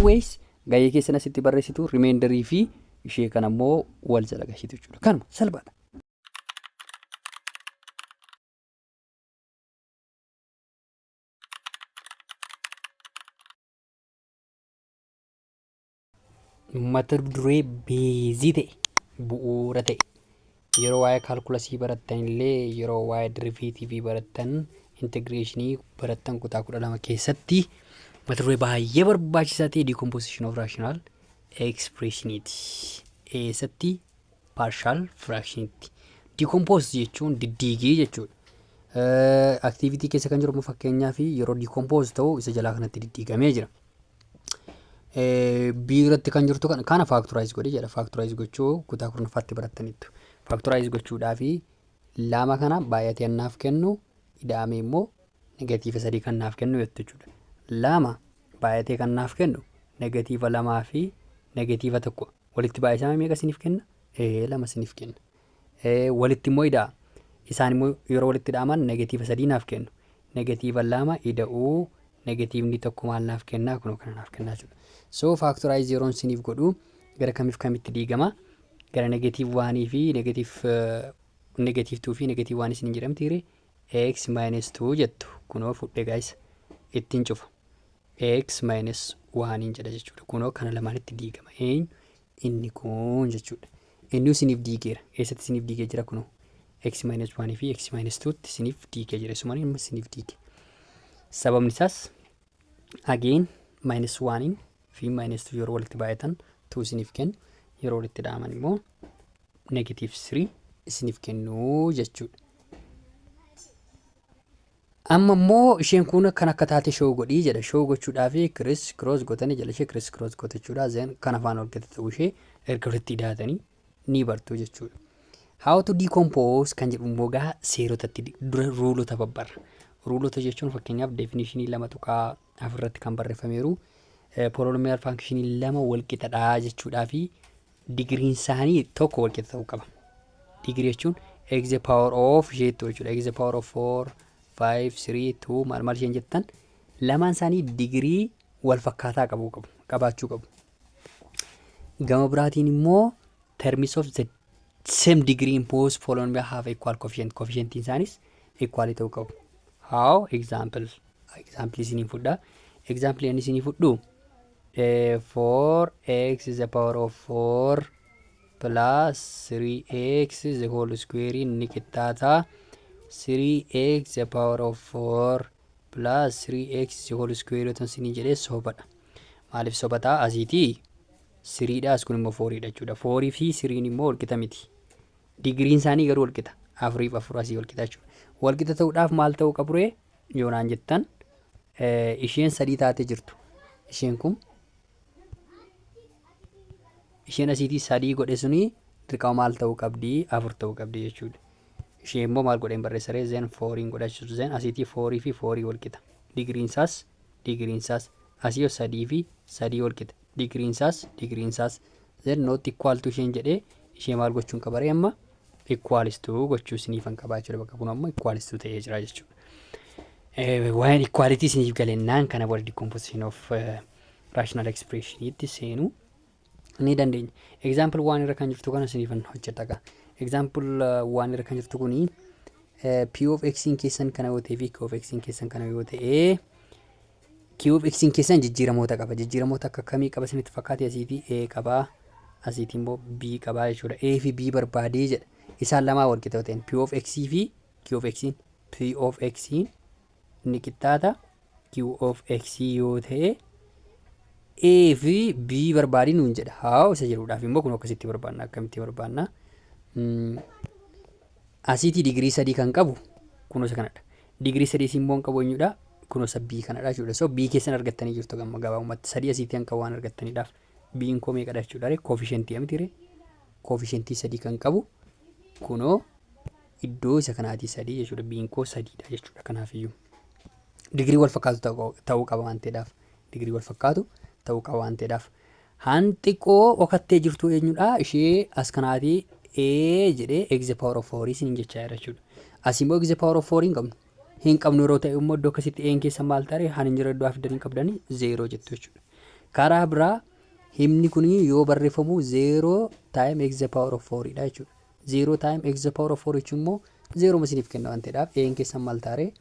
always gahee keessan asitti barreessitu remainder fi ishee kan ammoo wal jala gashitu jechuudha. Kanuma salphaadha. Mata duree beezii ta'e bu'uura ta'e yeroo waa'ee kaalkulasii barattan illee yeroo waa'ee deriveetiivii barattan integreeshinii barattan kutaa 12 keessatti mata duree baay'ee barbaachisaa ta'e decomposition of rational expressioniiti. Eessatti partial fractionitti. Decompose jechuun diddiigii jechuudha. Activity keessa kan jiru fakkeenyaaf yeroo decompose ta'u isa jalaa kanatti diddiigamee jira. Biirratti kan jirtu kana factorize godhi jedha. Factorize gochuu kutaa 14tti barattaniittu. Factorize gochuudhaaf lama kana baay'atee annaaf kennu ida'amee immoo negatiiva 3 kan naaf kennu jechuudha. Lama baay'atee kan naaf kennu negatiiva 2 fi negatiiva 1 walitti baay'isaa meeqa isiniif kenna? 2 isiniif kenna. Walitti immoo ida'a. Isaan immoo yeroo walitti ida'aman negatiiva 3 naaf kennu. Negatiiva 2 ida'uu negatiivni tokko maal naaf kennaa kunoo kana naaf kennaa jechuudha. So factorize yeroon isiniif godhu gara kamiif kamitti diigama? Gara negatiiv 1 fi negatiiv 2 fi negatiiv 1 isiniin jedhamti x minus 2 jettu. Kunoo fudhee guys ittiin cufa. X minus 1 jedha jechuudha. Kunoo kana lamaanitti diigama. Inni kun jechuudha. Inni isiniif diigeera. Eessatti isiniif diigee jira kunoo? X minus 1 fi x minus 2 tti isiniif diigee jira. Isumaan inni isiniif diige. Sababni isaas again minus 1 fi minus 2 yeroo walitti baay'atan 2 isiniif kennu. Yeroo walitti dhaaman immoo negative 3 isiniif kennu jechuudha. Amma immoo isheen kun kan akka taate show godhii jedha. Show gochuudhaaf criss cross gotanii jala ishee criss cross gotachuudha. Zeen kan afaan ol gata ta'uu ishee erga walitti hidhaatanii ni bartu jechuudha. How to decompose kan jedhu immoo gaa seerotatti dura ruulota babbarra. Ruulota jechuun fakkeenyaaf definitionii lama tuqaa afurratti kan barreeffameeru. Polynomial functionii lama walqixadhaa jechuudhaa fi digriin isaanii tokko walqixa ta'uu qaba. Digrii jechuun x the power of isheettu jechuudha. X the power of 4, 5, 3, 2 maal isheen jettan lamaan isaanii digrii wal fakkaataa qabaachuu qabu. Gama biraatiin immoo terms of the same degree imposed polynomial have equal coefficient. Coefficientiin isaanis equal ta'uu qabu. How? Example isiniin fudha. Example inni isiniin fudhu 4x is the power of 4 plus 3x is the whole square inni qixxaata 3x the power of 4 plus 3x is the whole square yotan isiniin jedhee sobadha. Maaliif sobataa? Asiitii 3 dha as kun immoo 4 dha jechuudha. 4 fi 3 immoo walqixa miti. Digriin isaanii garuu walqixa. 4 fi 4 asii walqixa jechuudha. Walqixa ta'uudhaaf maal ta'uu qabu ree? Yoonaan jettan isheen 3 taatee jirtu. Isheen kun isheen asiitii 3 godhe suni dirqama maal ta'uu qabdi? 4 ta'uu qabdi jechuudha. Isheen immoo maal godheen barreessaree zeen 4 godhachuutu zeen asiitii 4 fi 4 walqixa. Digriin isaas asii 3 fi 3 walqixa. Digriin isaas zeen not equal to isheen jedhee ishee maal gochuun qabaree amma equals to gochuu isiniifan qabaachuudha. Bakka kun ammoo equals to ta'ee jira jechuudha. Waa'een equality isiniif galennaan kana booda decomposition of rational expression itti seenuu ni dandeenya. Example 1 irra kan jirtu kana isiniifan hojjedha. Example 1 irra kan jirtu kuni p of x keessan kana yoo ta'e fi q of x keessan kana yoo ta'e q of x keessan jijjiiramoota qaba. Jijjiiramoota akka kamii qaba isinitti fakkaate? Asiitii a qaba, asiitii immoo b qaba jechuudha. A fi b barbaadee jedha. Isaan lamaa wal qixa ta'een p of x fi q of x. P of x ni qixxaata q of x yoo ta'e a fi b barbaadii nuun jedha. Haa isa jedhuudhaaf immoo kun akkasitti barbaanna. Akkamitti barbaanna? Asiitii digirii 3 kan qabu kunuunsa kanadha. Digirii 3 immoo qabu eenyudha? Kunuunsa b kanadha jechuudha. So b keessan argattanii jirtu gamma gabaabumatti 3 asiitii kan qabu waan argattaniidhaaf b'n koo meeqadha jechuudha. Koofishentii amitiire koofishentii 3 kan qabu kunoo iddoo isa kanaatii 3 jechuudha. B'n koo 3dha jechuudha. Kanaafiyyuu digirii wal fakkaatu ta'uu qaba waan ta'eedhaaf. Digirii wal fakkaatu ta'uu qaba waan ta'eedhaaf. Hanxiqoo okattee jirtu eenyudha? Ishee as kanaatii a jedhee x the power of 4 isin jechaa jira jechuudha. As immoo x the power of 4 hin qabnu. Hin qabnu yeroo ta'e immoo iddoo akkasitti a keessa maal ta'e han hin jira iddoo afidanii qabdanii 0 jettu jechuudha. Karaa biraa himni kun yoo barreeffamu 0 time x the power of 4 dha jechuudha. 0 time x the power of 4 jechuun immoo 0 masiniif kenna waan ta'eedhaaf een keessan maal taaree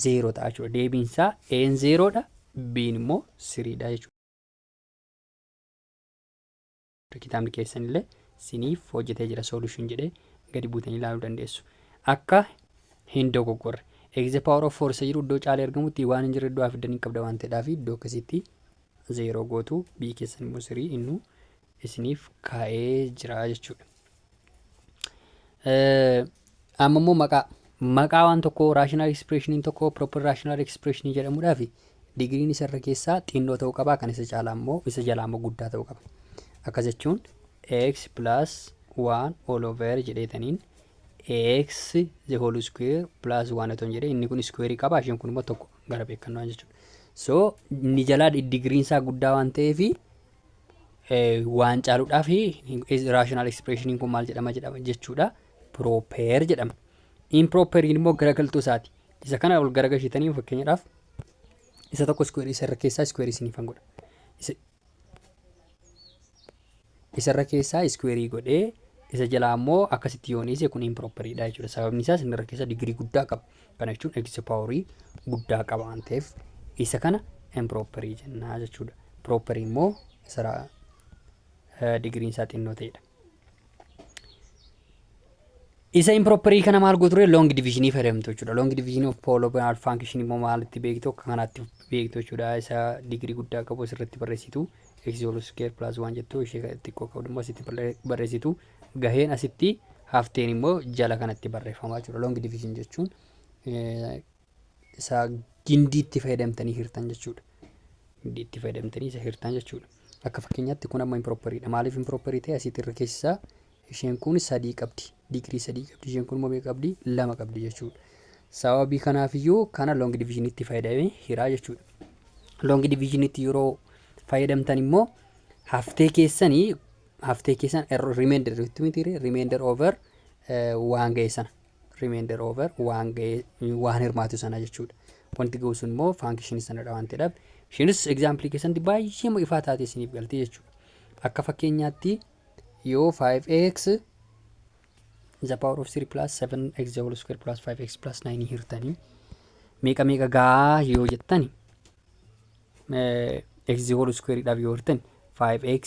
0 ta'a jechuudha. Deebiin isaa een 0 dha, b'n immoo 3 dha jechuudha. Kitaabni keessan illee siniif hojjetee jira solution jedhee gadi buutanii ilaaluu dandeessu. Akka hin dogoggorre x the power of 4 isa jiru iddoo caalee argamutti waan hin jirre iddoo afidanii qabda waan ta'eedhaaf iddoo akkasitti 0 gootu b keessan immoo 3 innu isiniif kaa'ee jira jechuudha. Amma immoo maqaa waan tokko rational expression tokko proper rational expression jedhamuudhaaf digriin isarra keessaa xinnoo ta'uu qaba, kan isa jalaa immoo guddaa ta'uu qaba. Akkas jechuun x plus 1 all over jedheetaniin x the whole square plus 1 otoo jedhee inni kun square qaba, isheen kun immoo tokko gara beekannoo jechuudha. So inni jalaa digriin isaa guddaa waan ta'eef waan caaluudhaaf rational expression kun maal jedhama jechuudha, proper jedhama. Improper immoo garagaltuu isaati. Isa kana ol garagalchitanii fakkeenyaadhaaf isa tokko square isa irra keessaa square isiniif godha. Isa irra keessaa square godhee isa jalaa immoo akkasitti yooniise kun improperidha jechuudha. Sababni isaas inni irra keessaa digrii guddaa qaba. Kana jechuun x power guddaa qaba waan ta'eef isa kana improperii jennaa jechuudha. Properii immoo isa digriin isaa xinnoo ta'edha. Isa improperii kana maal gootu long division fayyadamtu jechuudha. Long division of polynomial function immoo maalitti beektu kanatti beektu jechuudha. Isa digrii guddaa qabu asirratti barreessitu x whole square plus 1 jettu ishee xiqqoo qabdu immoo asitti barreessitu gaheen asitti hafteen immoo jala kanatti barreeffama jechuudha. Long division jechuun isa gindiitti fayyadamtanii hirtan jechuudha. Gindiitti fayyadamtanii isa hirtan jechuudha. Akka fakkeenyaatti kun amma improperidha. Maaliif improperii ta'e asitti irra keessaa isheen kun 3 qabdi. Digrii 3 qabdi. Isheen kun immoo meeqa qabdi? 2 qabdi jechuudha. Sababii kanaafiyyuu kana long division itti fayyadamee hiraa jechuudha. Long division itti yeroo fayyadamtan immoo haftee keessan remainder over waan ga'e sana remainder over waan hirmaatu sana jechuudha. Wanti ga'u sun immoo function sanadha waan ta'eedhaaf ishiinis example keessatti baay'ee ifaa taatee isiniif galti jechuudha. Akka fakkeenyaatti yoo 5x the power of 3 plus 7x the whole square plus 5x plus 9 hirtanii meeqa gaa yoo jettani x the whole square dhaaf yoo hirtan 5x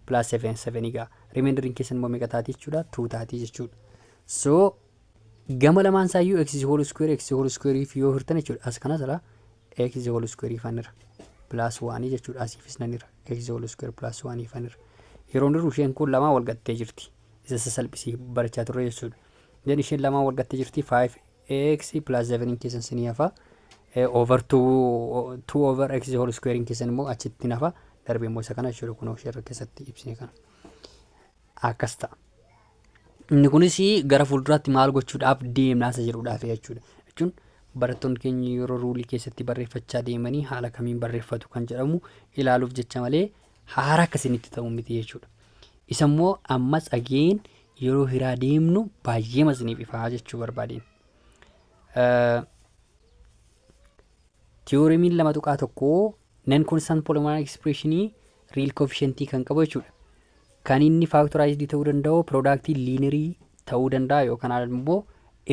plus 7 gaa remainder keessan immoo meeqa taati jechuudha 2 taati jechuudha. So gama lamaan saayyuu x the whole square yoo hirtan jechuudha. As kanas ala x the whole square fanira plus 1 jechuudha. Asiifis nanira x the whole square plus 1 fanira yeroo nirru isheen kun lamaan wal gattee jirti. Isa salphisii barachaa turre jechuudha. Then isheen lamaan wal gattee jirti 5x plus 7 keessan sinii hafa over 2 over x whole square keessan immoo achitti nafa darbee immoo isa kana jechuudha. Kun ishee irra keessatti ibsine kana akkas ta'a. Inni kunis gara fuulduraatti maal gochuudhaaf deemnaa isa jedhuudhaaf jechuudha. Jechuun barattoonni keenya yeroo ruulii keessatti barreeffachaa deemanii haala kamiin barreeffatu kan jedhamu ilaaluuf jecha malee haara akkasinitti ta'u miti jechuudha. Isa immoo ammas ageen yeroo hiraa deemnu baay'ee masiniif ifaa jechuu barbaadeen. Tiyooremiin lama tuqaa tokko non constant polynomial expression real coefficient kan qabu jechuudha. Kan inni factorized ta'uu danda'u product linear ta'uu danda'a yookaan immoo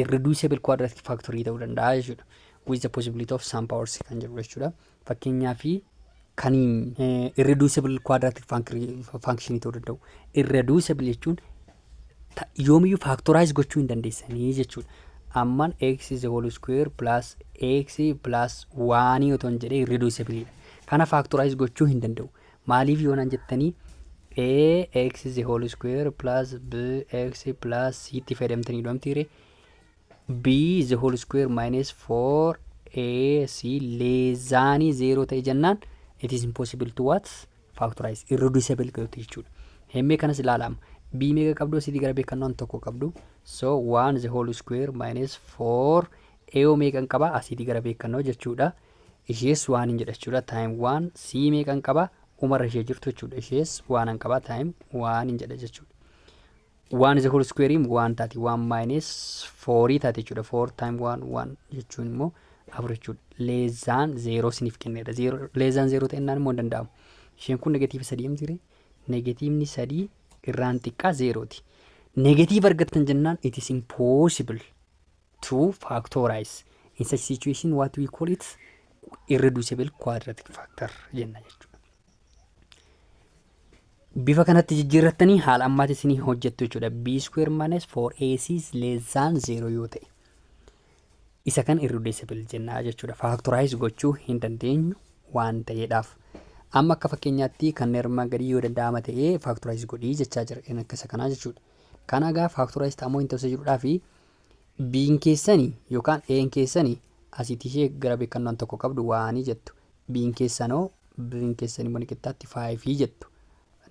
irreducible quadratic factory ta'uu danda'a jechuudha. With the possibility of some powers kan jedhu jechuudha. Fakkeenyaaf kan irreducible quadratic function ta'uu danda'u. Irreducible jechuun yoomiyyuu factorize gochuu hin dandeessanii jechuudha. Amman x is the whole square plus x plus 1 otoo hin jedhee irreducible dha. Kana factorize gochuu hin danda'u. Maaliif yoonaan jettanii x is the whole square plus bx plus c itti fayyadamtanii dhoomtiire b is the whole square minus 4ac less than 0 ta'e jennaan it is impossible to what factorize irreducible godhu jechuudha. Hemmee kanas ilaalama. B meeqa qabdu asitti gara beekannoon tokko qabdu. So 1 the whole square minus 4 a meeqan qaba asitti gara beekannoo jechuudha. Ishees 1 hin jedha jechuudha. Time 1 c meeqan qaba umarra ishee jirtu jechuudha. Ishees 1 an qaba time 1 hin jedha jechuudha. 1 the whole square 1 taati 1 minus 4 taati jechuudha. 4 time 1 1 jechuun immoo 4 jechuudha. leezaan 0 siniif kenneera. Leezaan 0 ta'ennaan immoo hin danda'amu. Isheen kun negatiiva 3 miti. Negatiivni 3 irraan xiqqaa 0ti. Negatiiva argattan jennaan it is impossible to factorize. In such situation what we call it irreducible quadratic factor jenna jechuudha. Bifa kanatti jijjiirrattanii haala ammaatti isinii hojjettu jechuudha. B square minus 4ac is less than 0 yoo ta'e. Isa kan irreducible jenna jechuudha. Factorize gochuu hin dandeenyu waan ta'eedhaaf. Amma akka fakkeenyaatti kan hermaa gadii yoo danda'ama ta'ee factorize godhii jechaa jira. Inni akkasa kanaa jechuudha. Kana egaa factorize ta'amoo hin ta'usa jedhuudhaa fi B'n keessanii yookaan A'n keessanii asitti ishee gara beekannoon tokko qabdu waanii jettu. B'n keessanii immoo ni qixxaatti 5 jettu.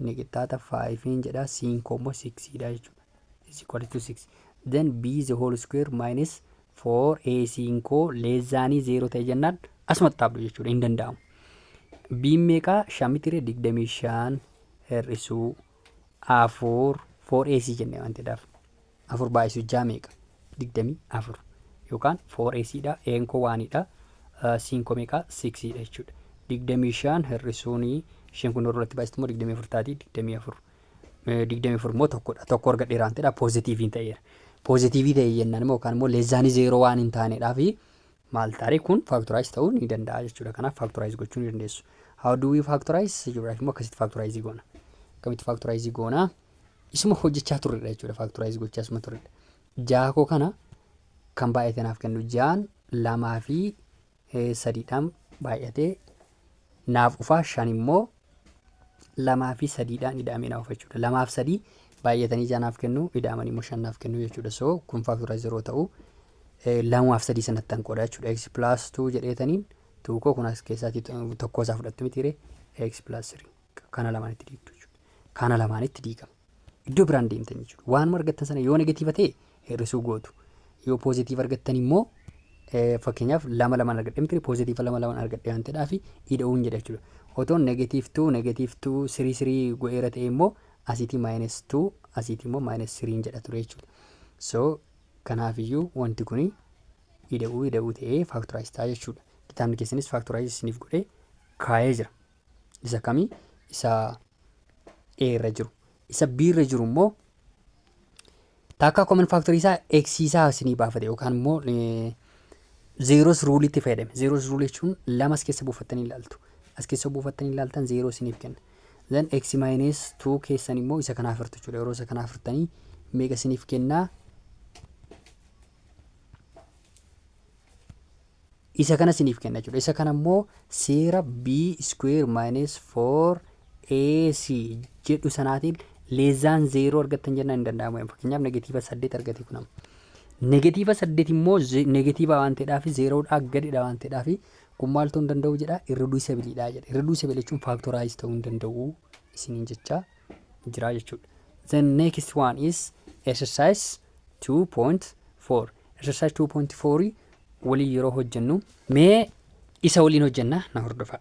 Ni qixxaata 5 jedha. C'n immoo 6 dha jechuudha. Is equal to 6. Then B the whole square minus 4ac koo less than 0 ta'e jennaan asumatti dhaabdu jechuudha. Hin danda'amu. B meeqa 5 mitire 25 hir'isuu 4ac jennee waan ta'eedhaaf 4 baay'isuu 6 meeqa 24 yookaan 4ac dha. A'n koo waanidha. C'n koo meeqa 6 dha jechuudha. 25 hir'isuuni isheen kun irratti baay'istu immoo 24 taati 24 immoo tokkodha. Tokko argadheera waan ta'eedhaaf poozitiiviin ta'eera. Poozitiivii ta'e jennaan immoo yookaan immoo leezzaanii 0 waan hin taaneedhaa fi maal taaree kun factorize ta'uu ni danda'a jechuudha. Kanaaf factorize gochuu ni dandeessu. How do we factorize? Jechuudha immoo akkasitti factorize goona. Akkamitti factorize goona? Isuma hojjechaa turredha jechuudha. Factorize gochaa isuma turredha. Jaakoo kana kan baay'ate naaf kennu 6 2 fi 3dhaan baay'atee naaf dhufaa 5 immoo 2 fi 3dhaan ida'amee naaf dhufa jechuudha. 2 fi 3 baay'atanii 6 naaf kennu ida'amanii immoo 5 naaf kennu jechuudha. So kun factorize yeroo ta'u 2 fi 3 sanatti tan qoodha jechuudha. X plus 2 jedheetaniin tuukoo kun as keessatti tokko isaa fudhattu mitiire x plus 3 kana lamaanitti diigdu jechuudha. Kana lamaanitti diigama. Iddoo biraan deemtan jechuudha. Waan argattan sana yoo negatiiva ta'e hir'isuu gootu. Yoo poozitiiva argattan immoo fakkeenyaaf 2 2 argadhe mitiire poozitiiva 2 2 argadhe waan ta'eedhaaf ida'uun jedha jechuudha. Otoon negative 2 3 3 go'eera ta'e immoo asiitii minus 2 asiitii immoo minus 3 jedha ture jechuudha. So kanaafiyyuu wanti kun ida'uu ta'ee factorize ta'a jechuudha. Kitaabni keessanis factorize isiniif godhee kaa'ee jira. Isa kamii? Isa A irra jiru. Isa B irra jiru immoo takka common factor isaa x isaa isinii baafate yookaan immoo zeros rule itti fayyadame. Zeros rule jechuun lama as keessa buufattanii ilaaltu. As keessa buufattanii ilaaltan 0 isiniif kenna. Then x minus 2 keessan immoo isa kanaaf hirtu jechuudha. Yeroo isa kanaaf hirtanii meeqa isiniif kennaa? Isa kana isiniif kenna jechuudha. Isa kana immoo seera b square minus 4ac jedhu sanaatiin leezaan 0 argattan jennaan hin danda'amu. Fakkeenyaaf negatiiva 8 argate kunam. Negatiiva 8 immoo negatiiva waan ta'eedhaaf 0dhaa gadidha waan ta'eedhaaf kun maal ta'uu hin danda'u jedha irreducible jedha. Irreducible jechuun factorize ta'uu hin danda'u isiniin jecha jira jechuudha. The next one is exercise 2.4. Exercise 2.4 waliin yeroo hojjennu mee isa waliin hojjenna na hordofaa.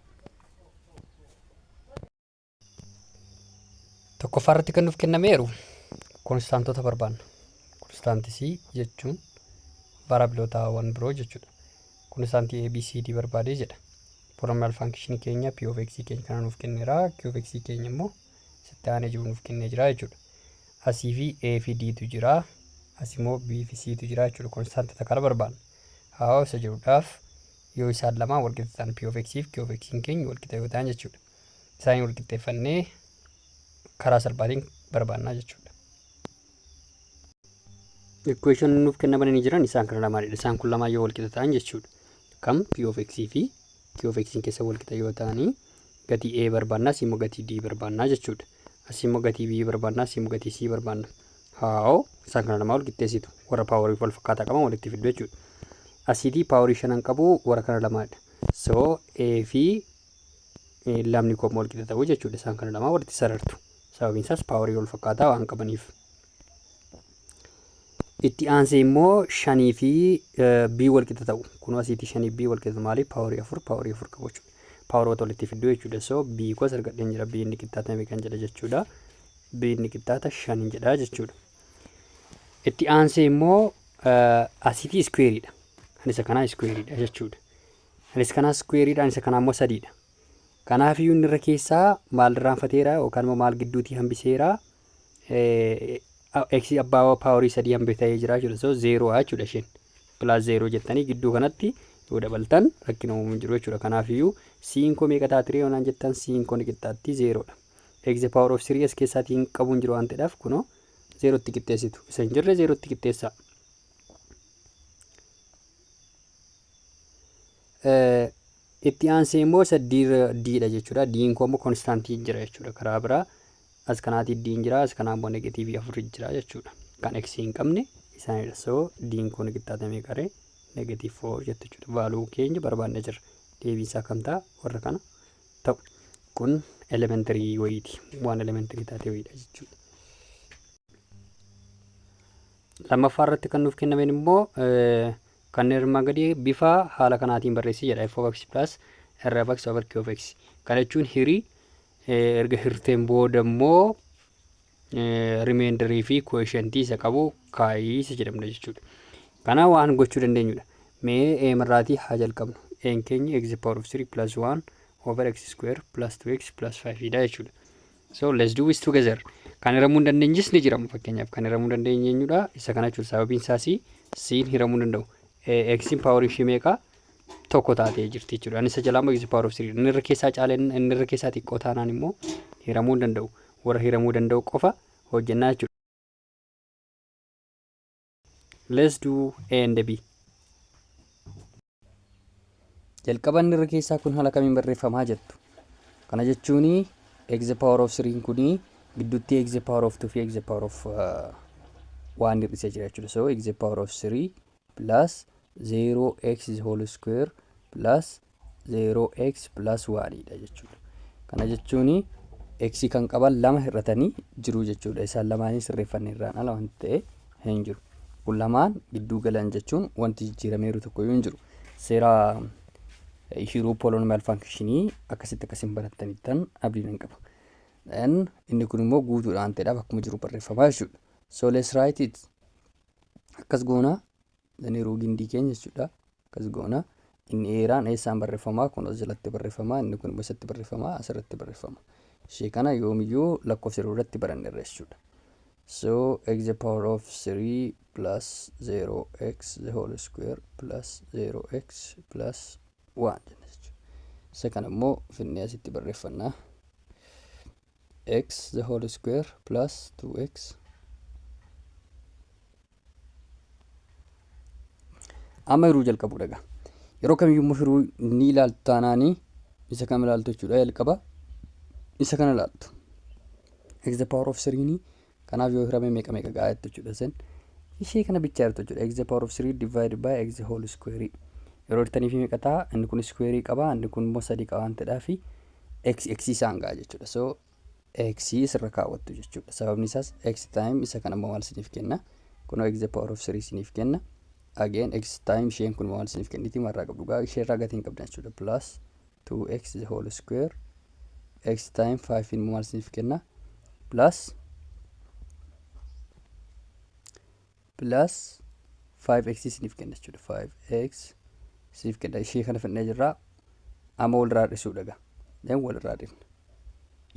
Tokkoffaa irratti kan nuuf kennameeru konstaantota barbaanna. Konstaantisii jechuun variabilootawwan biroo jechuudha. Konstaantii ABCD barbaadee jedha. Polynomial function keenya P of X keenya kana nuuf kenneera. Q of X keenya immoo sitti aanee jiru nuuf kennee jira jechuudha. Asii fi A fi D tu jira. Asii immoo B fi C tu jira jechuudha. Konstaantota kana barbaanna. Haa isa jiruudhaaf yoo isaan lamaan wal qixa ta'an P of X fi Q of X keenya wal qixa yoo ta'an jechuudha. Isaan wal qixxeeffannee karaa salphaatiin barbaannaa jechuudha. Equation nuuf kennaman ni jiran isaan kana lamaanidha. Isaan kun lamaan yoo wal qixa ta'an jechuudha. Kam P of X fi Q of X keessa wal qixa yoo ta'anii gatii A barbaannaa immoo gatii D barbaannaa jechuudha. Asii immoo gatii B barbaannaa immoo gatii C barbaanna. Haa isaan kana lamaan wal qixxeessitu warra paaworii wal fakkaataa qaban walitti fidu jechuudha. Asiitii paaworii 5 qabu warra kana lamaadha. So A fi lamni koo wal qixa ta'u jechuudha. Isaan kana lamaan walitti sarartu. Sababiin isaas paaworii wal fakkaataa waan qabaniif. Itti aansee immoo 5 fi B wal qixa ta'u. Kun asiitii 5 B wal qixa maaliif paaworii 4 qabu jechuudha. Paaworii walitti fidu jechuudha. So B koo argadheen jira. B inni qixxaata meeqan jedha jechuudha. B inni qixxaata 5 jedha jechuudha. Itti aansee immoo asiitii squareidha. Kan isa kanaa squareidha jechuudha. Anis kana squareidhaan isa kana immoo sadiidha. Kanaaf iyyuu inni irra keessaa maal irraanfateera yookaan immoo maal gidduutii hambiseera x abbaa paaworii sadii hambifamee jira jechuudha. So 0 jechuudha isheen plus 0 jettanii gidduu kanatti yoo dabaltan rakkina uumuu jiru jechuudha. Kanaaf iyyuu siin koo meeqa taatire yoonaan jettan siin koo ni qixxaatti 0dha. X power of 3 as keessaatii hin qabu hin jiru waan ta'eedhaaf kunoo 0tti qixxeessitu. Isa hin jirre 0tti qixxeessaa. Itti aansee immoo isa didha jechuudha. Diin koo immoo konstaantii jira jechuudha. Karaa biraa as kanaatii diin jira, as kanaa immoo negatiivii 4 jira jechuudha. Kan x hin qabne isaanidha. So diin koo ni qixxaatamee qaree negatiiv 4 jettu jechuudha. Vaaluu keenya barbaadne jirra. Deebiin isaa kam ta'a warra kana ta'u. Kun elementarii wayiiti. Waan elementarii taate wayiidha jechuudha. Lammaffaa irratti kan nuuf kennameen immoo kan hirmaa gadii bifa haala kanaatiin barreessii jedha. f of x plus r of x over q of x. Kana jechuun hirii erga hirteen booda immoo remeendarii fi koeshentii isa qabu kaayisa jedhamudha jechuudha. Kana waan gochuu dandeenyudha. Mee mirraatii haa jalqabnu. N keenya x power of 3 plus 1 over x square plus 2x plus 5 dha jechuudha. So let's do this together. Kan hiramuu hin dandeenyis ni jiramu fakkeenyaaf kan hiramuu hin dandeenye eenyudha. Isa kana jechuudha. Sababiin isaas siin hiramuu danda'u. X power ishee meeqa tokko taatee jirti jechuudha. Anis isa jalaa x power of 3 inni irra keessaa caaleen inni irra keessaa xiqqoo taanaan immoo hiramuu hin danda'u. Warra hiramuu danda'u qofa hojjennaa jechuudha. Let's do A and B. Jalqaba inni irra keessaa kun haala kamiin barreeffamaa jettu. Kana jechuun x power of 3 kuni gidduutti x power of 2 fi x power of 1 hir'isee jira jechuudha. So x power of 3 plus 0x whole square plus 0x plus 1 dha jechuudha. Kana jechuun x kan qaban lama hir'atanii jiru jechuudha. Isaan lamaanii sirreeffannee irraan ala waan ta'e hin jiru. Kun lamaan gidduu galan jechuun wanti jijjiirameeru tokko hin jiru. Seera hiruu polynomial functionii akkasiin barattaniittan abdiin hin qaba. Inni kun immoo guutuudhaan ta'edhaaf akkuma jiru barreeffamaa jechuudha. So let's write it. Akkas goona. Daniruu gindii keenya jechuudha. Akkas goona. Inni eeraan eessaan barreeffamaa kun as jalatti barreeffamaa inni kun immoo isatti barreeffamaa asirratti barreeffama. Ishee kana yoomiyyuu lakkoofsa irratti baranneerra jechuudha. So x power of 3 plus 0x the whole square plus 0x plus 1 jenna jechuudha. Isa kana immoo finnee asitti barreeffannaa. X the whole square plus 2x. Amma hiruu jalqabu dhaga. Yeroo kamiyyuu hiruu ni ilaaltu taanaanii isa kam ilaaltu jechuudha. Jalqaba isa kana ilaaltu. X the power of 3 ni kanaaf yoo hirame meeqa gaa'eettu jechuudha. Sen ishee kana bichaa jirtu jechuudha. X the power of 3 divided by x the whole square. Yeroo hirtanii fi meeqa ta'a inni kun square qaba inni kun immoo 3 qaba waan ta'eedhaaf x isaan ga'a jechuudha. So x isirra kaawwattu jechuudha. Sababni isaas x time isa kana immoo maal isiniif kenna? Kunoo x the power of 3 isiniif kenna. Again x time isheen kun maal isiniif kenniti marraa qabdu gaa ishee irraa gatiin qabdan jechuudha. Plus 2x the whole square x time 5 in maal isiniif kenna? Plus 5x isiniif kenna jechuudha. 5x isiniif kenna. Ishee kana fannee jirraa amma walirraa hir'isuudha gaa. Then walirraa hir'ifna.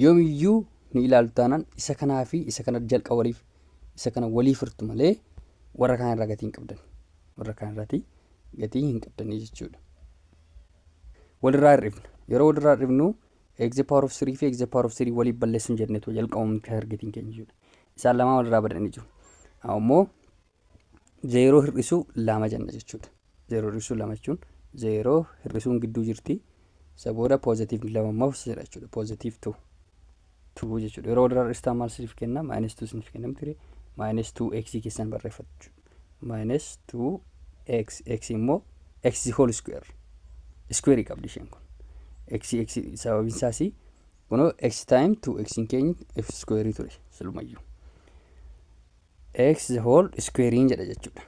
Yoomiyyuu ni ilaaltu taanaan isa kanaa fi isa kana jalqa waliif isa kana waliif hirtu malee warra kaan irraa gatii hin qabdan. Warra kaan irratti gatii hin qabdanii jechuudha. Walirraa hir'ifna. Yeroo walirraa hir'ifnu x power of 3 fi x power of 3 waliif balleessuun jenneetu jalqabuun kan argatiin keenya jechuudha. Isaan lamaan walirraa badanii jiru. Ammoo 0 hir'isuu 2 jenna jechuudha. 0 hir'isuu 2 jechuun 0 hir'isuun gidduu jirti. Isa booda positive 2 ammoo jira jechuudha. Positive 2 jechuudha. Yeroo walirraa hir'istaan maal isiniif kenna? Minus 2 isiniif kenna miti. Minus 2x keessan barreeffatu. Minus 2x x immoo x whole square. Square qabdi isheen kun. X sababiin isaas kunoo x time 2x in keenya x square ture silumayyuu. X whole square jedha jechuudha.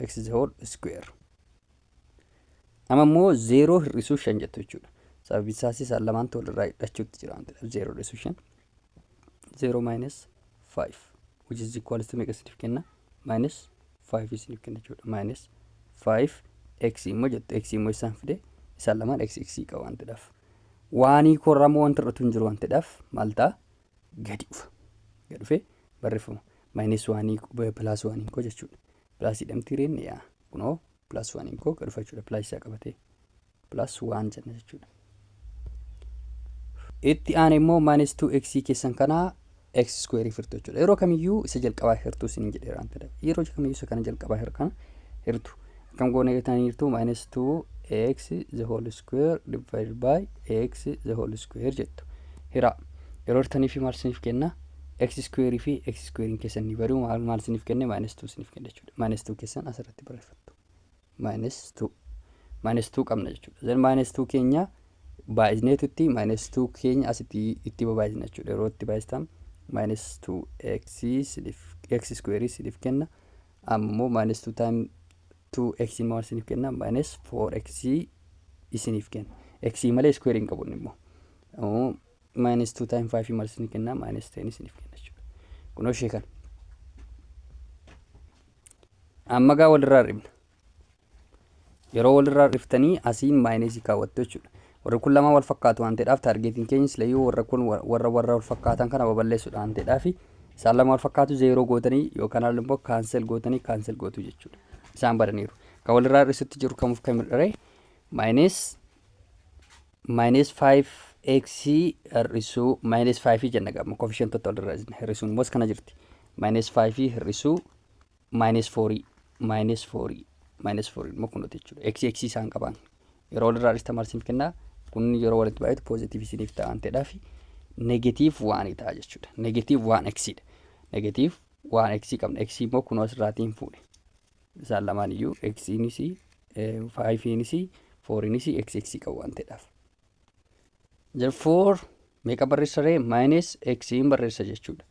X whole square. Amma immoo 0 hir'isuu 5 jettu jechuudha. Sababiin isaas isaan lamaan walirraa hidhachuutti jira waan ta'eef 0 hir'isuu 5. 0 minus 5 which is equal to meeqa isiniif kenna? Minus 5 isiniif kenna jechuudha. Minus 5 x immoo jettu x immoo isaan fide isaan lamaan x qaba waan ta'eef waanii korramoo wanti irratti hin jiru waan ta'eef maal ta'a gadi dhufa. Gadi dhufee barreeffama minus waanii plus waanii koo jechuudha. Plus hidhamtii reen yaa kunoo plus waanii koo gadi dhufa jechuudha. Plus isaa qabatee plus waan jenna jechuudha. Itti aan immoo minus 2x keessan kanaa x square hirtu jechuudha. Yeroo kamiyyuu isa jalqabaa hirtuu isin jedheera waan ta'eef yeroo kamiyyuu isa kana jalqabaa hirtu akkam goone eegatan hirtuu minus 2x the whole square divided by x the whole square jettu. Hira yeroo hirtanii fi maal isiniif kenna x square fi x square keessan ni badu maal isiniif kenne minus 2 isiniif kenna jechuudha. Minus 2 keessan asirratti barreeffattu. Minus 2 qabna jechuudha. Then minus 2 keenya baay'isneetutti minus 2 keenya asitti itti baay'isna jechuudha. Yeroo itti baay'istan minus 2x square isiniif kenna. Ammoo minus 2 times 2x maal isiniif kenna minus 4x isiniif kenna. X malee square hin qabu immoo. Minus 2 times 5 maal isiniif kenna minus 10 isiniif kenna jechuudha. Kunoo ishee kana. Amma gaa walirraa dhibna. Yeroo walirraa dhiftanii asiin minus kaawwattu jechuudha. Warri kun lama wal fakkaatu waan ta'eedhaaf targeetiin keenyas layyuu warra kun warra wal fakkaatan kana baballeessuudha waan ta'eedhaaf isaan lama wal fakkaatu 0 gootanii yookaan immoo cancel gootu jechuudha. Isaan badaniiru. Kan walirraa dhisutti jiru kamuuf kan mirree minus 5x hir'isuu minus 5 jenna gama coefficient total hir'isuun immoo kana jirti. Minus 5 hir'isuu minus 4 immoo kunuuti jechuudha. X isaan qaban. Yeroo walirraa dhista maal isiniif kenna kun yeroo walitti baay'atu positive isiniif ta'a waan ta'eedhaaf negative 1 ta'a jechuudha. Negative 1x dha. Negative 1x qabna. X immoo kunoo asirraatiin fuudhe. Isaan lamaan iyyuu x inis 5 inis 4 inis x qabu waan ta'eedhaaf. Therefore meeqa barreessaree minus x barreessa jechuudha.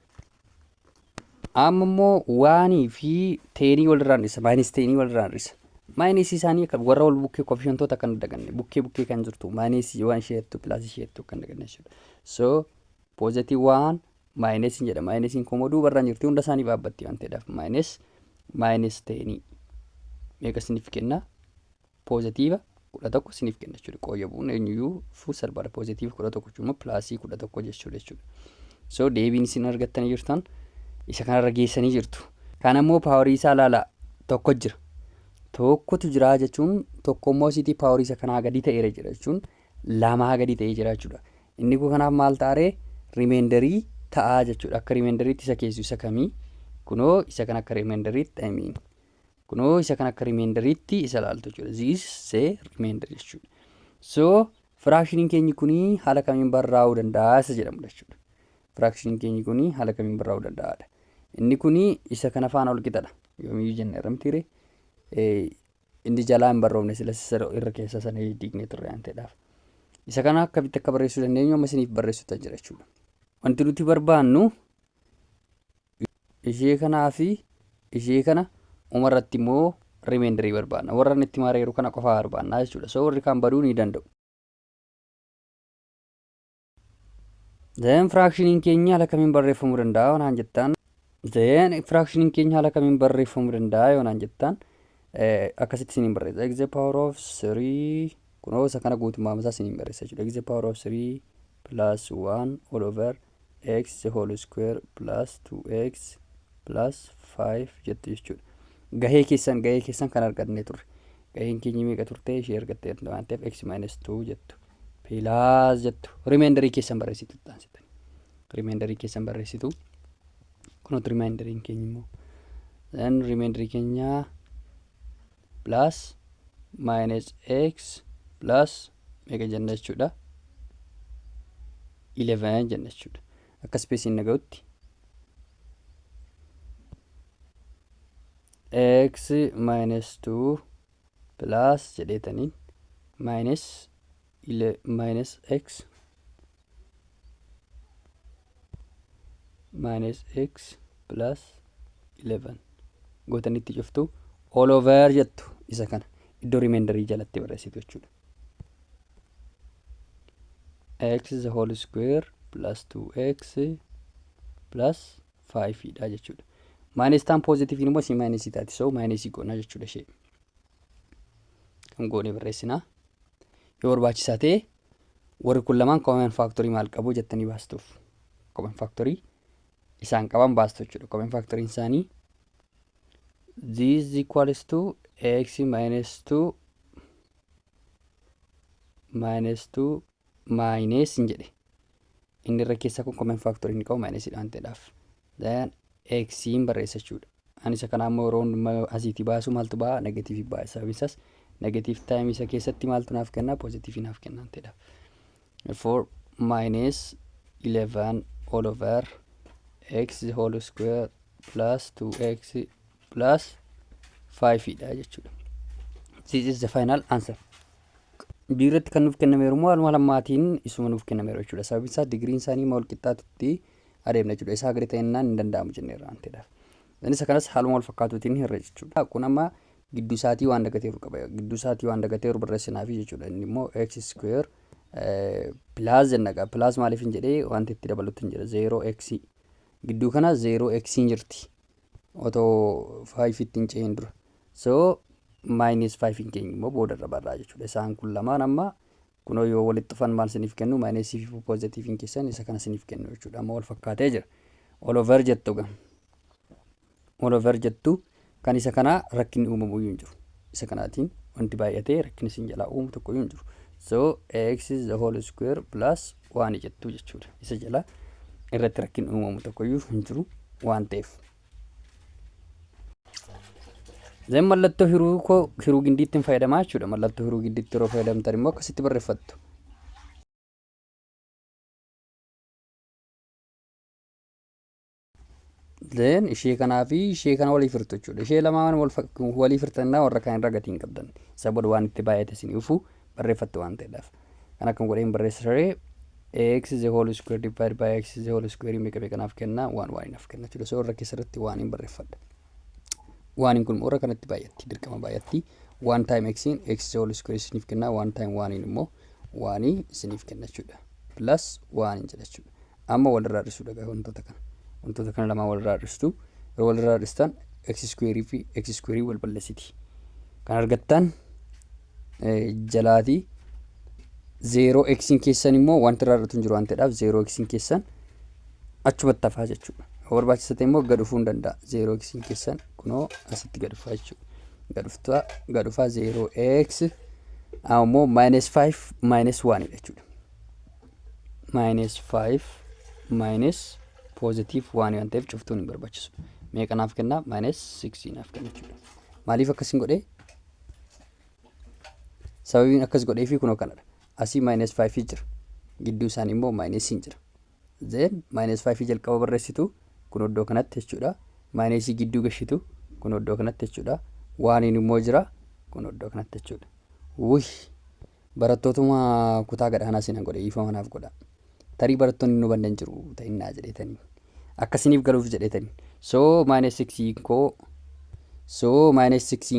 Amma immoo 1 fi 10 walirraa dhisa minus 10 walirraa dhisa. Minus isaanii akka warra wal bukkee coefficientota kan daganne bukkee kan jirtu minus 1 sheettu plus sheettu kan daganne jechuudha. So positive 1 minus jedha minus komodu barraan jirti hunda isaanii baabbatti waan ta'eedhaaf minus 10 meeqa isiniif kenna positive 11 isiniif kenna jechuudha. Qooyyabuun eenyuyyuu fu salphaadha positive 11 jechuun plus 11 jechuudha. So deebiin isin argattanii jirtan isa kanarra geessanii jirtu. Kan ammoo paawarii isaa ilaala tokko jira. Tokkotu jira jechuun tokkommoo sitii paawarii isa kanaa gadi ta'eera jira jechuun lamaa gadi ta'ee jira jechuudha. Inni kun kanaaf maal ta'aree rimenderii ta'aa jechuudha. Akka rimenderiitti isa keessu isa kamii kunoo isa kan akka rimenderiitti amiin kunoo isa kan akka rimenderiitti isa laaltu jechuudha. This say remender jechuudha. So fraction keenyi kuni haala kamiin barraa'uu danda'a isa jedhamu jechuudha. Fraction keenyi kuni haala kamiin barraa'uu danda'a. Inni kuni isa kana faana ol qixadha. Yoomiyyuu jenna ramtiire inni jalaan barroomne sila irra keessa sana diignee turre waan ta'eedhaaf. Isa kana akkamitti akka barreessuu dandeenyu amma isiniif barreessuutu jira jechuudha. Wanti nuti barbaannu ishee kanaa fi ishee kana umarratti immoo rimenderii barbaanna. Warra itti maareeru kana qofaa barbaanna jechuudha. So warri kan baduu ni danda'u. Then fraction keenya haala kamiin barreeffamuu danda'a waan jettaan. Then fraction keenya haala kamiin barreeffamuu danda'a waan jettaan. Akkasitti isiniin barreessa. X the power of 3 kunoo isa kana guutummaa isaa isiniin barreessa jechuudha. X the power of 3 plus 1 all over x the whole square plus 2x plus 5 jettu jechuudha. Gahee keessan kan arganne turre. Gaheen keenya meeqa turte ishee argattee waan ta'eef x minus 2 jettu. Plus jettu. Rimenderii keessan barreessitu taasisan. Rimenderii keessan barreessitu. Kunoo rimenderii keenya immoo. Then rimenderii keenya plus minus x plus meeqa jenna jechuudha 11 jenna jechuudha. Akka speesiin nagautti x minus 2 plus jedheetaniin minus x minus x plus 11 gootanitti cuftu all over jettu isa kana iddoo rimenderii jalatti barreessitu jechuudha. X the whole square plus 2x plus 5 dha jechuudha. Minus tan positive immoo si minus taati. So minus goona jechuudha ishee. Kan goone barreessina. yoo barbaachisaa ta'e warri kun lamaan common factory maal qabu jettanii baastuuf. Common factory isaan qaban baastu jechuudha. Common factory isaanii this is equals to x minus 2 minus hin jedhe. Inni irra keessa kun common factory inni qabu minus dhaan ta'edhaaf. Then x barreessa jechuudha. Ani isa kana ammoo yeroo asiitii baasu maaltu ba'a? Negatiivii ba'a. Sababni isaas negative time isa keessatti maaltu naaf kenna? Positive naaf kenna ta'edhaaf. Therefore minus 11 all over x whole square plus 2x plus 5 dha jechuudha. This is the final answer. Biirratti kan nuuf kennameeru moo haaluma lammaatiin isuma nuuf kennameeru jechuudha. Sababni isaa digriin isaanii wal qixxaatutti adeemna jechuudha. Isaa gadi ta'ennaan hin danda'amu jenneerra waan ta'eedhaaf. Isa kanas haaluma wal fakkaatuutiin hirra jechuudha. Kun amma gidduu isaatii waan dagateeru qaba. Gidduu isaatii waan dagateeru barreessinaafi jechuudha. Inni immoo x square plus jennaqa. Plus maaliif hin jedhee wanti itti dabalutti hin jira. 0x gidduu kana 0x hin jirti. Otoo 5 ittiin ce'een dura. So minus 5 hin keenyu immoo boodarra barraa jechuudha. Isaan kun lamaan amma kunoo yoo walitti dhufan maal siniif kennu? Minus fi positive hin keessan isa kana siniif kennu jechuudha. Amma wal fakkaatee jira. All over jettu gan. All over jettu kan isa kana rakkinni uumamu hin jiru. Isa kanaatiin wanti baay'atee rakkinni sin jalaa uumu tokko hin jiru. So x is the whole square plus 1 jettu jechuudha. Isa jala irratti rakkinni uumamu tokko hin jiru waan ta'eef. Then mallattoo hiruu gindiitti hin fayyadamaa jechuudha. Mallattoo hiruu gindiitti yeroo fayyadamtan immoo akkasitti barreeffattu. Then ishee kanaa fi ishee kana walii firtu jechuudha. Ishee lamaan walii firtannaa warra kaan irraa gatii hin qabdan. Isa booda waan itti baay'ate isin dhufu barreeffattu waan ta'eedhaaf. Kan akkam godheen barreessaree x is the whole square divided by x is the whole square meeqa kanaaf kenna waan naaf kenna jechuudha. So warra keessatti waan hin barreeffadha. Waan kun warra kanatti baay'atti dirqama baay'atti 1 time x in x is the whole square isiniif kenna 1 time 1 in immoo 1 isiniif kenna jechuudha. Plus 1 jedha jechuudha. Amma walirraa hir'isuudha gaa wantoota kana. Wantoota kana lama walirraa hir'istu. Yeroo walirraa hir'istan x square fi x square wal balleessiti. Kan argattan jalaati 0x in keessan immoo wanti irraa hir'atu hin jiru waan ta'eedhaaf 0x in keessan achumatti hafaa jechuudha. Yoo barbaachisa ta'e immoo gad dhufuu hin danda'a. 0x in keessan kunoo asitti gad dhufaa jechuudha. Gad dhufaa 0x ammoo minus 5 minus 1 jechuudha. Minus 5 minus positive 1 waan ta'eef cuftuun hin barbaachisu. Meeqa naaf kenna? Minus 6 naaf kenna jechuudha. Maaliif akkasiin godhee? Sababiin akkas godhee fi kunoo kanadha. Asii minus 5 jira. Gidduu isaanii immoo minus hin jira. Then minus 5 jalqaba barreessitu kun iddoo kanatti jechuudha. Minus gidduu gashitu kun iddoo kanatti jechuudha. Waan inni immoo jira kun iddoo kanatti jechuudha. Barattootuma kutaa gadhaanaa sinan godhe ifa naaf godha. Tarii barattoonni nu bandan jiru ta'innaa jedheetanii. Akkasiniif galuuf jedheetanii. So minus 6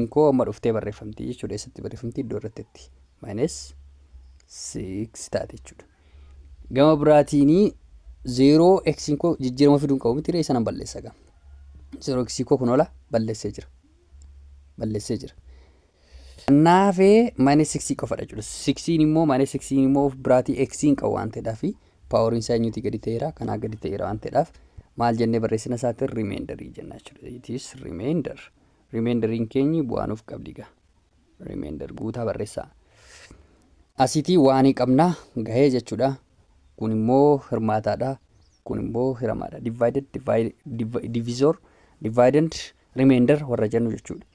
koo amma dhuftee barreeffamti jechuudha. Eessatti barreeffamti? Iddoo irratti minus 6 taate jechuudha. Gama biraatiin 0x koo jijjiirama fiduun qabu miti reessa nan balleessa gama. 0x koo kun ola balleessee jira. Naafee minus 6 qofadha jechuudha. 6 immoo minus 6 immoo biraatii x qabu waan ta'eedhaaf paaworiin isaa eenyuuti gadi ta'eera kanaa gadi ta'eera waan ta'eedhaaf maal jennee barreessina isaatti remainder jenna jechuudha. It is remainder. Remainderiin keenyi bu'aanuuf qabdi gaa. Remainder guutaa barreessaa. Asitii waan qabna gahee jechuudha. Kun immoo hirmaataadha. Kun immoo hiramaadha. Divisor, dividend, remainder warra jennu jechuudha.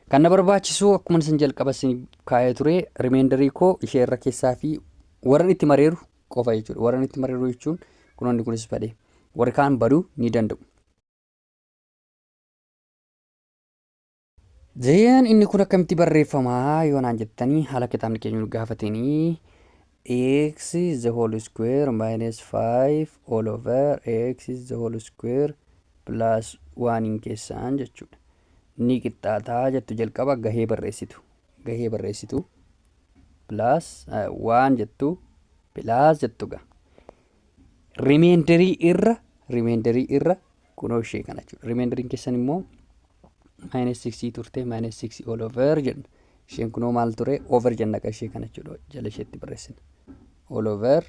Kan na barbaachisu akkuma isin jalqaba isin kaa'ee ture remainder koo ishee irra keessaa fi warra itti mareeru qofa jechuudha. Warra itti mareeru jechuun kunoonni kunis badee warri kaan baduu ni danda'u. Zeen inni kun akkamitti barreeffamaa yoo naan jettanii haala kitaabni keenya nu gaafatanii x is the whole square minus 5 all over x is the whole square plus 1 in keessaan jechuudha. Ni qixxaataa jettu jalqaba gahee barreessitu plus 1 jettu plus jettu gaa. Remainder irra kunoo ishee kana jechuudha. Remainderiin keessan immoo minus 6 turte minus 6 all over jenna. isheen kunoo maal ture over jenna ishee kana jechuudha jala isheetti barreessina all over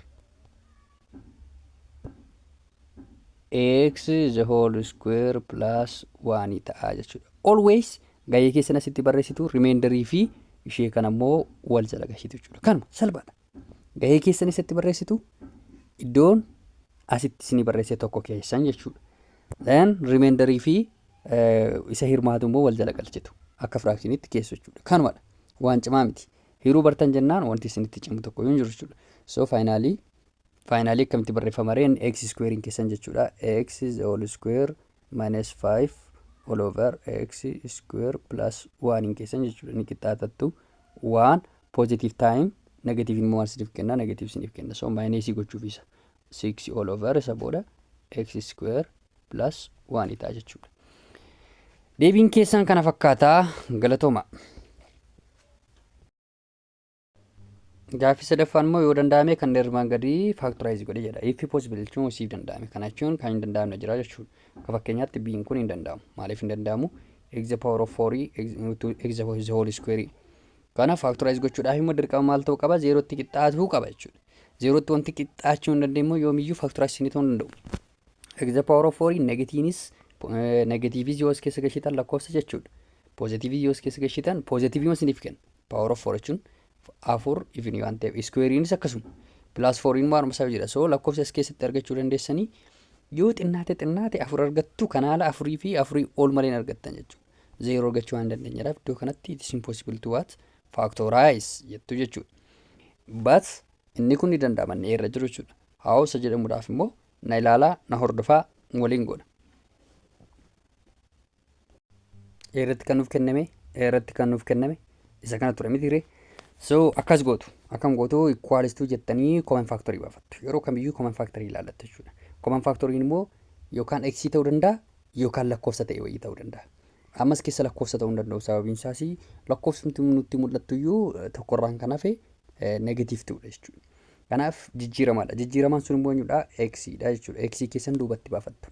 x the whole square plus 1 ta'a jechuudha. Always gahee keessan asitti barreessitu remainder fi ishee kana immoo wal jala gashitu jechuudha. Kanuma salphaadha. Gahee keessan asitti barreessitu iddoon asitti isin barreesse tokko keessan jechuudha. Then remainder fi isa hirmaatu immoo wal jala galchitu akka fraactionitti keessu jechuudha. Kanumadha. Waan cimaa miti. Hiruu bartan jennaan wanti isinitti cimu tokko yoo jiru jechuudha. So finally akkamitti barreeffama reen x square keessan jechuudha. X is all square minus 5 all over x square plus 1 keessan jechuudha. Ni qixxaatattu 1 positive time negative immoo maal siniif kenna negative siniif kenna. So minus gochuuf isa 6 all over isa booda x square plus 1 ta'a jechuudha. Deebiin keessan kana fakkaataa galatooma. Gaaffii sadaffaan immoo yoo danda'ame kan dheermaan gadii factorize godhe jedha. If possible jechuun siif danda'ame. Kana jechuun kan hin danda'amne jira jechuudha. Akka fakkeenyaatti biin kun hin danda'amu. Maaliif hin danda'amu? X the power of 4 x the whole square. Kana factorize gochuudhaaf immoo dirqama maal ta'uu qaba? Zeerootti qixxaatuu qaba jechuudha. Zeerootti wanti qixxaachuu hin dandeenyu yoomiyyuu factorize ni ta'uu hin danda'u. X the power of 4 negatiinis negatiivis yoo as keessa gashitan lakkoofsa jechuudha. Positiivis yoo as keessa gashitan positiivii ma siniif kenna. Power of 4 jechuun afur ifni waan ta'eef square'iinis akkasuma plus 4 maaruma isaa jira. So lakkoofsa as keessatti argachuu dandeessanii yoo xinnaate afur argattu kanaala afurii fi afurii ol malee argattan jechuudha. Zeeroo argachuu waan dandeenyadhaaf iddoo kanatti it is impossible to what factorize jettu jechuudha. But inni kun ni danda'ama inni irra jiru jechuudha. Haawusa jedhamuudhaaf immoo na ilaalaa na hordofaa waliin godha. Irratti kan nuuf kenname isa kana ture mitiire. So akkas gootu akkam gootu equals to jettanii common factory baafattu. Yeroo kamiyyuu common factory ilaallattu jechuudha. Common factory immoo yookaan x ta'uu danda'a yookaan lakkoofsa ta'e wayii ta'uu danda'a. Ammas keessa lakkoofsa ta'uu danda'u sababiin isaas lakkoofsumti nutti mul'attu iyyuu tokkorraan kan hafe negative ta'udha jechuudha. Kanaaf jijjiiramaadha. Jijjiiramaan sun immoo eenyudha? X dha jechuudha. X keessan duubatti baafattu.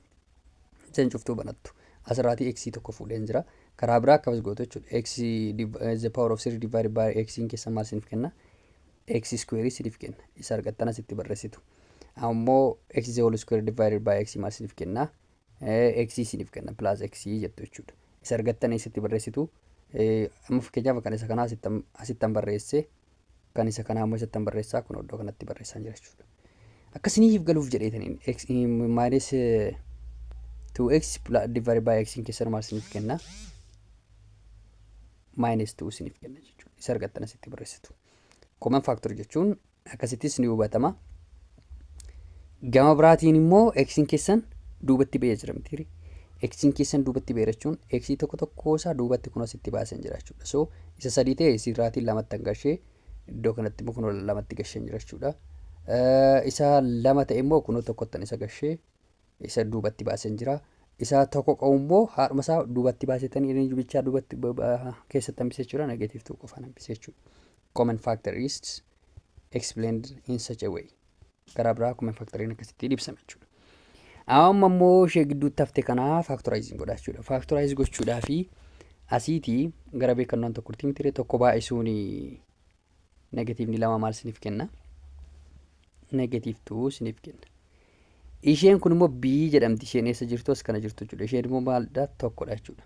Sen cuftuu banattu. Asirraatii x tokko fuudheen jira. Karaa biraa akkas gootu jechuudha. X the power of 3 divided by x keessan maal siniif kenna? X square siniif kenna. Isa argattan asitti barreessitu. Ammoo x the whole square divided by x maal siniif kenna? X siniif kenna plus x jettu jechuudha. Isa argattan asitti barreessitu. Amma fakkeenyaaf kan isa kanaa asittan barreesse kan isa kanaa ammoo isattan barreessaa kun iddoo kanatti barreessaa jira jechuudha. Akkasiniif galuuf jedheetaniin x minus 2x divided by x keessan maal siniif kenna? Minus 2 siniif kenna jechuudha. Isa argattan asitti barreessitu. Common factor jechuun akkasittis ni hubatama. Gama biraatiin immoo x keessan duubatti ba'ee jira mitiiri. X keessan duubatti ba'ee jechuun x tokko isaa duubatti kun asitti baasan jira jechuudha. So isa sadii ta'e sirraatiin lamatti gashee iddoo kanatti immoo kun lamatti gashee jira jechuudha. Isa lama ta'e immoo kun tokkottan isa gashee isa duubatti baasan jira. Isa tokko qabu immoo haadhuma isaa duubatti baasetanii inni bichaa duubatti keessatti hambisee jechuudha. Negative ta'uu qofaan hambisee jechuudha. Common factor is explained in such a way. Karaa biraa common factoriin akkasitti ibsama jechuudha. Amma immoo ishee gidduutti hafte kanaa factorizing godha jechuudha. Factorize gochuudhaa fi asiitii gara beekannaan tokkotti mitiiree tokko baay'isuun negatiivni lama maal siniif kenna? Negative 2 siniif kenna. Isheen kun immoo b jedhamti. Isheen eessa jirtu? As kana jirtu jechuudha. Isheen immoo maalidha? Tokkodha jechuudha.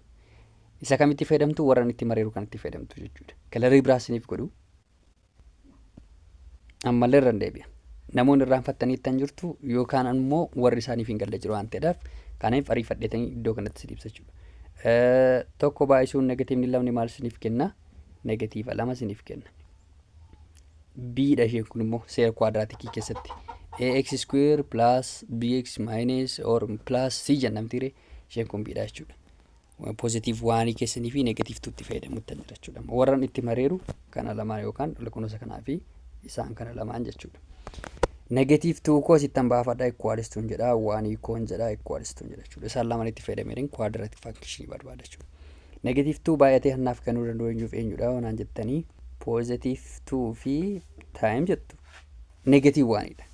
Isa kamitti fayyadamtu? Warraan itti mareeru kanatti fayyadamtu jechuudha. Kalarii biraa siniif godhu. Ammallee irra deebi'a. Namoonni irraanfattanii ittan jirtu yookaan immoo warri isaaniif hin galle jiru waan ta'eedhaaf kanaaf ariifadheetanii iddoo kanatti si ibsa jechuudha. Tokko baay'isuun negatiivni lamni maal siniif kenna? Negatiiva lama siniif kenna. B dha isheen kun immoo seera kwaadiraatikii keessatti ax square plus bx minus or plus c jennamtiire isheen kun b dha jechuudha. Positive 1 keessanii fi negative 2 tti fayyadamuutan jira jechuudha. Warraan itti mareeru kana lamaan yookaan lakkoofsa kanaa fi isaan kana lamaan jechuudha. Negative 2 ko sittan baafadha equals to jedha 1 ko jedha equals to jedha jechuudha. Isaan lamaan itti fayyadameen quadratic function barbaada jechuudha. Negative 2 baay'atee hannaaf kennuu danda'u eenyuudha waan jettanii positive 2 fi time jettu negative 1 dha.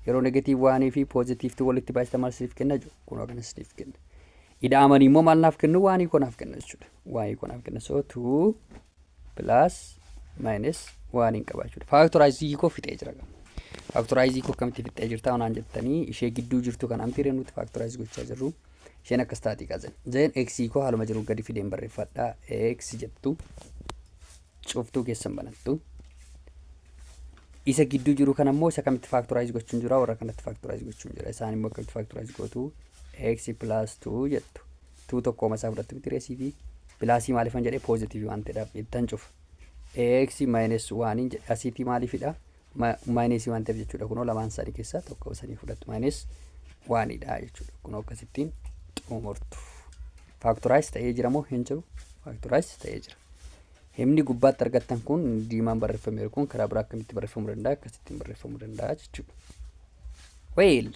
Yeroo negative 1 fi positive 2 walitti baay'ata maal siniif kenna jiru kun akkana siniif kenna. Ida'amanii immoo maal naaf kennu 1 ko naaf kenna jechuudha. 1 ko naaf kenna so 2 plus minus 1 qaba jechuudha. Factorizing koo fixee jira. Factorizing koo akkamitti fixee jirta waan jettanii ishee gidduu jirtu kan amti nuti factorize gochaa jirru isheen akka static azen. Then x koo haaluma jiru gadi fideen barreeffadha. X jettu cuftuu keessan banattu. Isa gidduu jiru kan ammoo isa kamitti factorize gochuun jira warra kanatti factorize gochuun jira. Isaan immoo akkamitti factorize gootu x plus 2 jettu. 2 tokko masaa fudhattu biti resiifi plus maaliifan jedhee positive waan ta'eedhaaf ittan cufa. X minus 1 jedhe asitti maaliifidha? Minus waan ta'eef jechuudha. Kunoo lamaan sadii keessaa tokko sanii fudhattu minus 1 dha jechuudha. Kunoo akkasittiin xumurtu. Factorize ta'ee jira moo hin jiru? Factorize ta'ee jira. Himni gubbaatti argattan kun diimaan barreeffamee kun karaa biraa akkamitti barreeffamuu danda'a? Akkasittiin barreeffamuu danda'a jechuudha. Well,